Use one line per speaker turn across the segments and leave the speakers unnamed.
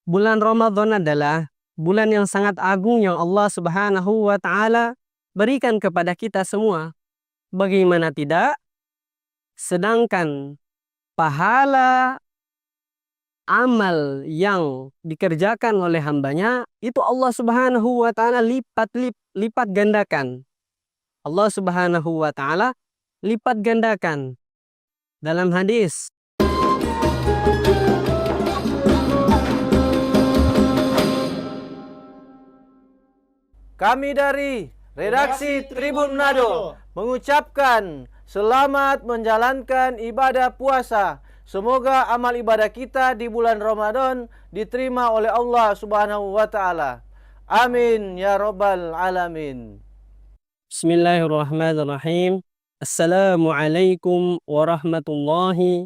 Bulan Ramadan adalah bulan yang sangat agung yang Allah Subhanahu wa Ta'ala berikan kepada kita semua. Bagaimana tidak? Sedangkan pahala amal yang dikerjakan oleh hambanya itu Allah Subhanahu wa Ta'ala lipat gandakan. Allah Subhanahu wa Ta'ala lipat gandakan. Dalam hadis,
kami dari Redaksi Tribun Manado mengucapkan selamat menjalankan ibadah puasa. Semoga amal ibadah kita di bulan Ramadan diterima oleh Allah Subhanahu wa Ta'ala. Amin ya rabbal alamin.
Bismillahirrahmanirrahim. Assalamualaikum warahmatullahi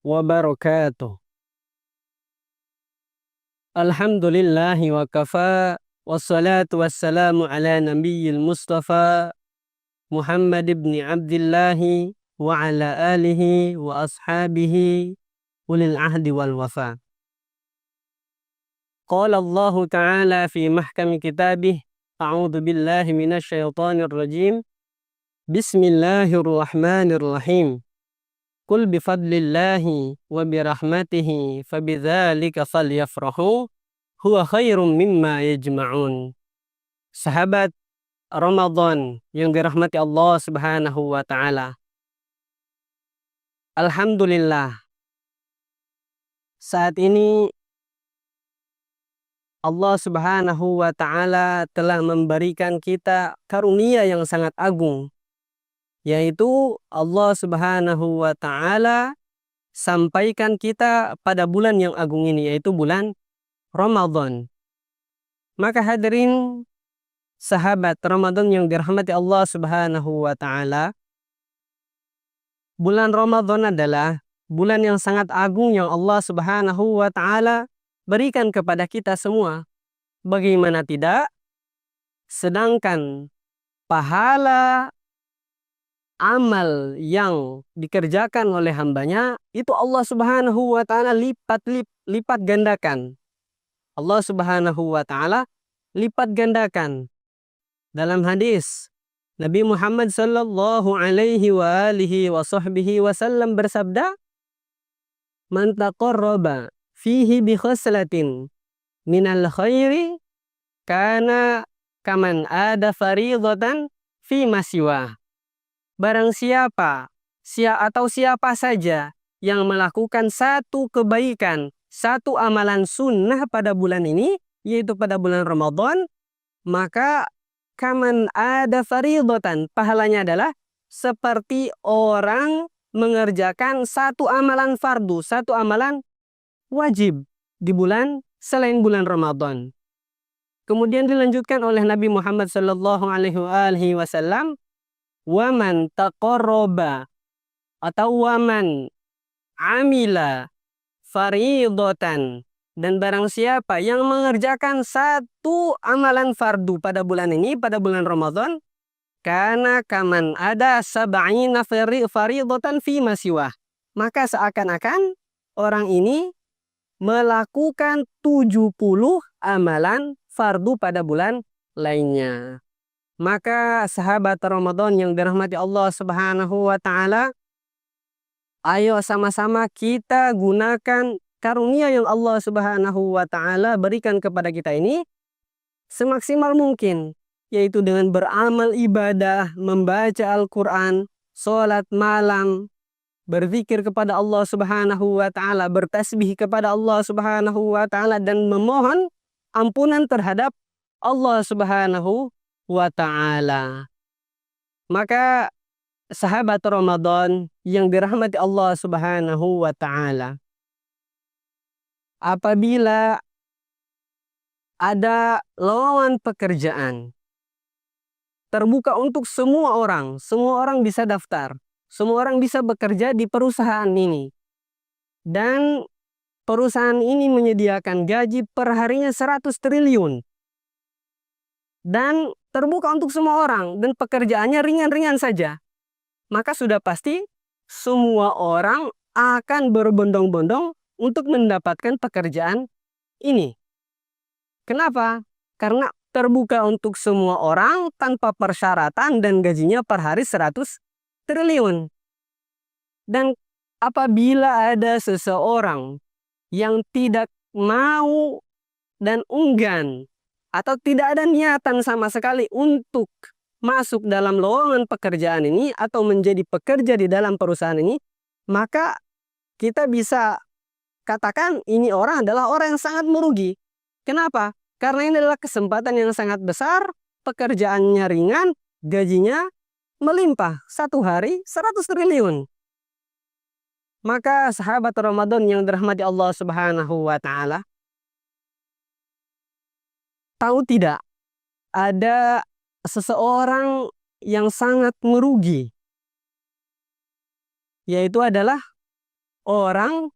wabarakatuh. Alhamdulillahi wa kafa, wassalatu wassalamu ala nabiyil mustafa Muhammad ibn Abdillahi wa ala alihi wa ashabihi ulil ahdi wal wafa. Qala Allah Ta'ala fi mahkam kitabih, a'udhu billahi minasyaitanir rajim. Bismillahirrahmanirrahim. Qul bifadlillahi wa birahmatihi fabidzalika falyafrahu huwa khairum mimma yajma'un. Sahabat Ramadan yang dirahmati Allah Subhanahu wa Ta'ala. Alhamdulillah, saat ini Allah Subhanahu wa Ta'ala telah memberikan kita karunia yang sangat agung, yaitu Allah Subhanahu wa Ta'ala sampaikan kita pada bulan yang agung ini, yaitu bulan Ramadan. Maka hadirin sahabat Ramadan yang dirahmati Allah Subhanahu wa Ta'ala, bulan Ramadan adalah bulan yang sangat agung yang Allah Subhanahu wa Ta'ala berikan kepada kita semua. Bagaimana tidak? Sedangkan pahala amal yang dikerjakan oleh hambanya itu Allah Subhanahu wa Ta'ala lipat gandakan. Allah Subhanahu wa Ta'ala lipat gandakan. Dalam hadis, Nabi Muhammad sallallahu alaihi wa alihi wa sahbihi wasallam bersabda, "Man taqarraba fihi bi khaslatin minal khairi kana kaman ada faridatan fi masiwa." Barang siapa saja yang melakukan satu kebaikan, satu amalan sunnah pada bulan ini, yaitu pada bulan Ramadan, maka kaman ada faridatan, pahalanya adalah seperti orang mengerjakan satu amalan fardu, satu amalan wajib di bulan selain bulan Ramadan. Kemudian dilanjutkan oleh Nabi Muhammad sallallahu alaihi wasallam, "Waman taqarraba atau waman amila faridatan," dan barang siapa yang mengerjakan satu amalan fardu pada bulan ini, pada bulan Ramadan, kana kaman ada sab'ina faridatan fi masiwah, maka seakan-akan orang ini melakukan 70 amalan fardu pada bulan lainnya. Maka sahabat Ramadan yang dirahmati Allah Subhanahu wa Ta'ala, ayo sama-sama kita gunakan karunia yang Allah Subhanahu wa Ta'ala berikan kepada kita ini semaksimal mungkin, yaitu dengan beramal ibadah, membaca Al-Quran, sholat malam, berzikir kepada Allah Subhanahu wa Ta'ala, bertasbih kepada Allah Subhanahu wa Ta'ala, dan memohon ampunan terhadap Allah Subhanahu wa Ta'ala. Maka sahabat Ramadan yang dirahmati Allah Subhanahu wa Ta'ala, apabila ada lowongan pekerjaan terbuka untuk semua orang bisa daftar, semua orang bisa bekerja di perusahaan ini, dan perusahaan ini menyediakan gaji per harinya 100 triliun, dan terbuka untuk semua orang, dan pekerjaannya ringan-ringan saja, maka sudah pasti semua orang akan berbondong-bondong untuk mendapatkan pekerjaan ini. Kenapa? Karena terbuka untuk semua orang tanpa persyaratan dan gajinya per hari 100 triliun. Dan apabila ada seseorang yang tidak mau dan enggan atau tidak ada niatan sama sekali untuk masuk dalam lowongan pekerjaan ini atau menjadi pekerja di dalam perusahaan ini, maka kita bisa katakan ini orang adalah orang yang sangat merugi. Kenapa? Karena ini adalah kesempatan yang sangat besar, pekerjaannya ringan, gajinya melimpah. Satu hari 100 triliun. Maka sahabat Ramadan yang dirahmati Allah Subhanahu wa Ta'ala, tahu tidak ada seseorang yang sangat merugi, yaitu adalah orang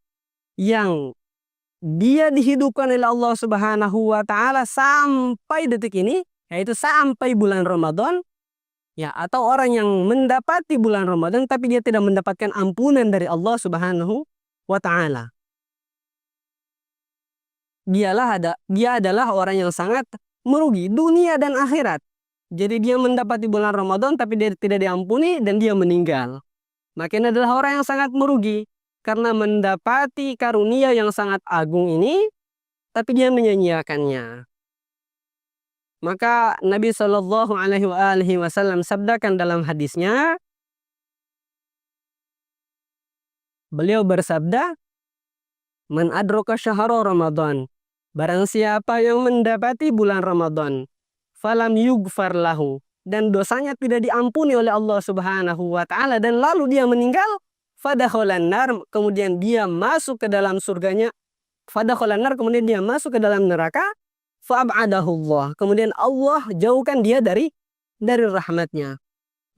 yang dia dihidupkan oleh Allah Subhanahu wa Ta'ala sampai detik ini, yaitu sampai bulan Ramadan, ya, atau orang yang mendapati bulan Ramadan tapi dia tidak mendapatkan ampunan dari Allah Subhanahu wa Ta'ala. Dia adalah orang yang sangat merugi dunia dan akhirat. Jadi dia mendapati bulan Ramadan tapi dia tidak diampuni dan dia meninggal. Maka ini adalah orang yang sangat merugi karena mendapati karunia yang sangat agung ini tapi dia menyia-nyiakannya. Maka Nabi Shallallahu Alaihi Wasallam sabdakan dalam hadisnya, beliau bersabda, "Man adraka syahra Ramadan." Barang siapa yang mendapati bulan Ramadan, falam yughfar lahu, dan dosanya tidak diampuni oleh Allah Subhanahu wa Ta'ala, dan lalu dia meninggal, fadakhalan nar, kemudian dia masuk ke dalam surganya, fadakhalan nar, kemudian dia masuk ke dalam neraka, fa'ab'adahullah, kemudian Allah jauhkan dia dari rahmatnya.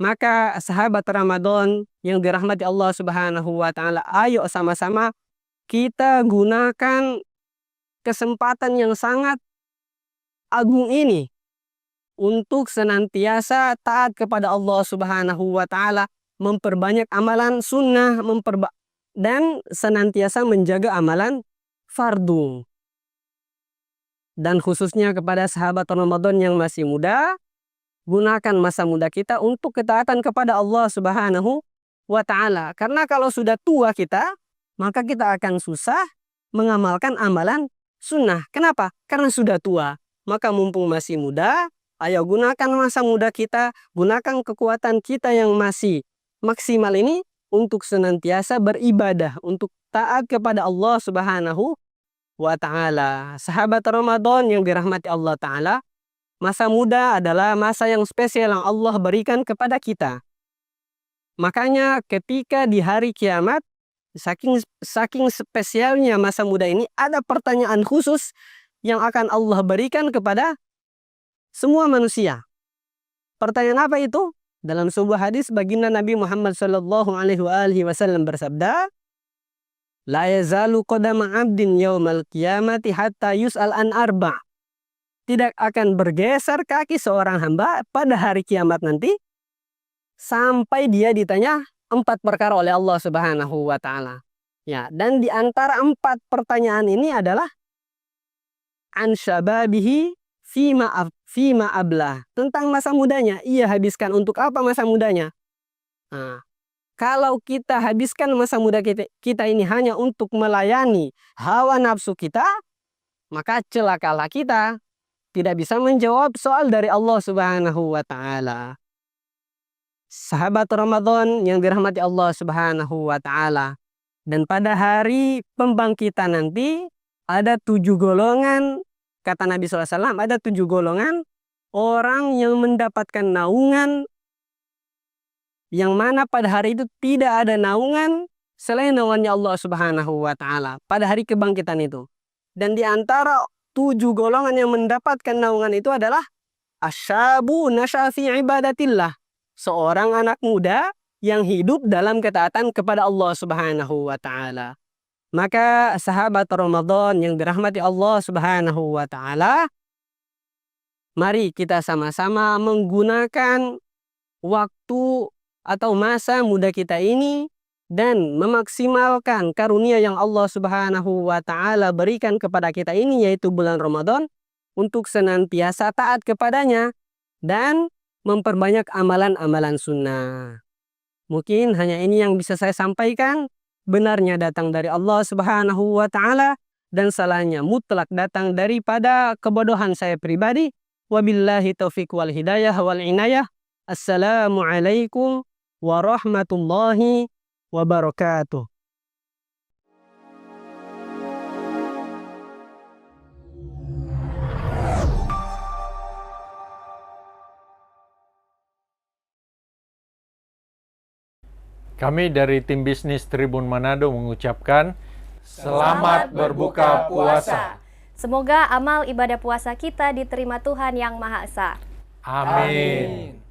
Maka sahabat Ramadan yang dirahmati Allah Subhanahu wa Ta'ala, ayo sama-sama kita gunakan kesempatan yang sangat agung ini untuk senantiasa taat kepada Allah Subhanahu wa Ta'ala, memperbanyak amalan sunnah, dan senantiasa menjaga amalan fardu. Dan khususnya kepada sahabat Ramadan yang masih muda, gunakan masa muda kita untuk ketaatan kepada Allah Subhanahu wa Ta'ala. Karena kalau sudah tua kita, maka kita akan susah mengamalkan amalan sunnah. Kenapa? Karena sudah tua. Maka mumpung masih muda, ayo gunakan masa muda kita, gunakan kekuatan kita yang masih maksimal ini untuk senantiasa beribadah, untuk taat kepada Allah Subhanahu wa Ta'ala. Sahabat Ramadan yang dirahmati Allah Ta'ala, masa muda adalah masa yang spesial yang Allah berikan kepada kita. Makanya ketika di hari kiamat, saking spesialnya masa muda ini, ada pertanyaan khusus yang akan Allah berikan kepada semua manusia. Pertanyaan apa itu? Dalam sebuah hadis baginda Nabi Muhammad Sallallahu Alaihi Wasallam bersabda, "La yazalu qadama 'abdin yaumal qiyamati hatta yus'al an arba'." Tidak akan bergeser kaki seorang hamba pada hari kiamat nanti sampai dia ditanya 4 perkara oleh Allah Subhanahu wa Ta'ala. Ya, dan di antara 4 pertanyaan ini adalah an syababihi fima ablah, tentang masa mudanya. Ia habiskan untuk apa masa mudanya? Nah, kalau kita habiskan masa muda kita ini hanya untuk melayani hawa nafsu kita, maka celakalah kita, tidak bisa menjawab soal dari Allah Subhanahu wa Ta'ala. Sahabat Ramadan yang dirahmati Allah Subhanahu wa Ta'ala, dan pada hari pembangkitan nanti ada 7 golongan, kata Nabi SAW, ada 7 golongan orang yang mendapatkan naungan, yang mana pada hari itu tidak ada naungan selain naungannya Allah Subhanahu wa Ta'ala pada hari kebangkitan itu. Dan di antara 7 golongan yang mendapatkan naungan itu adalah asyabu nasya fi ibadatillah, seorang anak muda yang hidup dalam ketaatan kepada Allah Subhanahu wa Ta'ala. Maka sahabat Ramadan yang dirahmati Allah Subhanahu wa Ta'ala, mari kita sama-sama menggunakan waktu atau masa muda kita ini dan memaksimalkan karunia yang Allah Subhanahu wa taala berikan kepada kita ini, yaitu bulan Ramadan, untuk senantiasa taat kepadanya dan memperbanyak amalan-amalan sunnah. Mungkin hanya ini yang bisa saya sampaikan. Benarnya datang dari Allah Subhanahu wa taala dan salahnya mutlak datang daripada kebodohan saya pribadi. Wabillahi taufiq wal hidayah wal inayah. Assalamualaikum warahmatullahi wabarakatuh.
Kami dari tim bisnis Tribun Manado mengucapkan selamat berbuka puasa.
Semoga amal ibadah puasa kita diterima Tuhan Yang Maha Esa.
Amin.